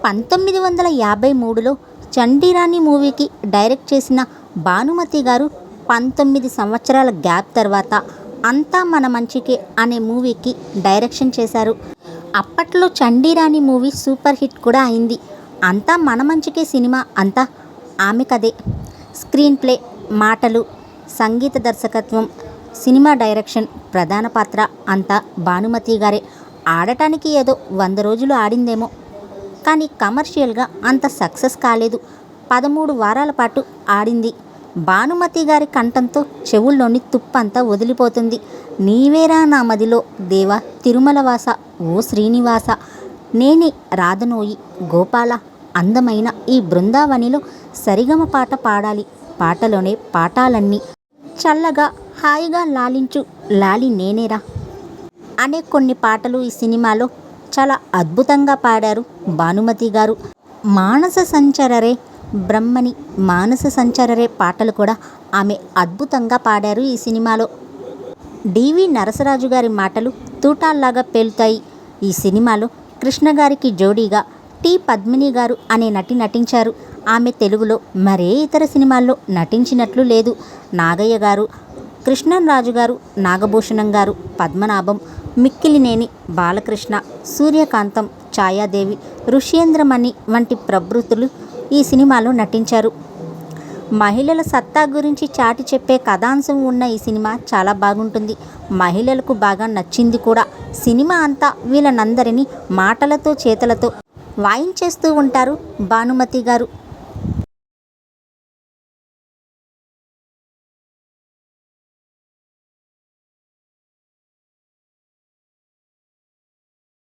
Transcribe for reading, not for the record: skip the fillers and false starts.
1953లో చండీరాణి మూవీకి డైరెక్ట్ చేసిన భానుమతి గారు 19 సంవత్సరాల గ్యాప్ తర్వాత అంతా మన మంచికే అనే మూవీకి డైరెక్షన్ చేశారు. అప్పట్లో చండీరాణి మూవీ సూపర్ హిట్ కూడా అయింది. అంతా మన మంచికే సినిమా అంతా ఆమె కథే. స్క్రీన్ ప్లే, మాటలు, సంగీత దర్శకత్వం, సినిమా డైరెక్షన్, ప్రధాన పాత్ర అంతా భానుమతి గారే. ఆడటానికి ఏదో 100 రోజులు ఆడిందేమో, కానీ కమర్షియల్గా అంత సక్సెస్ కాలేదు. 13 వారాల పాటు ఆడింది. భానుమతి గారి కంఠంతో చెవుల్లోని తుప్పంతా వదిలిపోతుంది. నీవేరా నా మదిలో దేవా, తిరుమలవాస, ఓ శ్రీనివాస, నేనే రాధనోయి గోపాల, అందమైన ఈ బృందావనిలో సరిగమ పాట పాడాలి, పాటలోనే పాఠాలన్నీ, చల్లగా హాయిగా లాలించు లాలి నేనేరా అనే కొన్ని పాటలు ఈ సినిమాలో చాలా అద్భుతంగా పాడారు భానుమతి గారు. మానస సంచరరే బ్రహ్మని మానస సంచరరే పాటలు కూడా ఆమె అద్భుతంగా పాడారు ఈ సినిమాలో. డివి నరసరాజు గారి మాటలు తూటాల్లాగా పేలుతాయి. ఈ సినిమాలో కృష్ణ గారికి జోడీగా టి పద్మిని గారు అనే నటి నటించారు. ఆమె తెలుగులో మరే ఇతర సినిమాల్లో నటించినట్లు లేదు. నాగయ్య గారు, కృష్ణంరాజు గారు, నాగభూషణం గారు, పద్మనాభం, మిక్కిలినేని బాలకృష్ణ, సూర్యకాంతం, ఛాయాదేవి, ఋష్యేంద్రమణి వంటి ప్రభృతులు ఈ సినిమాలో నటించారు. మహిళల సత్తా గురించి చాటి చెప్పే కథాంశం ఉన్న ఈ సినిమా చాలా బాగుంటుంది. మహిళలకు బాగా నచ్చింది కూడా. సినిమా అంతా వీళ్ళనందరినీ మాటలతో చేతలతో వాయించేస్తూ ఉంటారు భానుమతి గారు.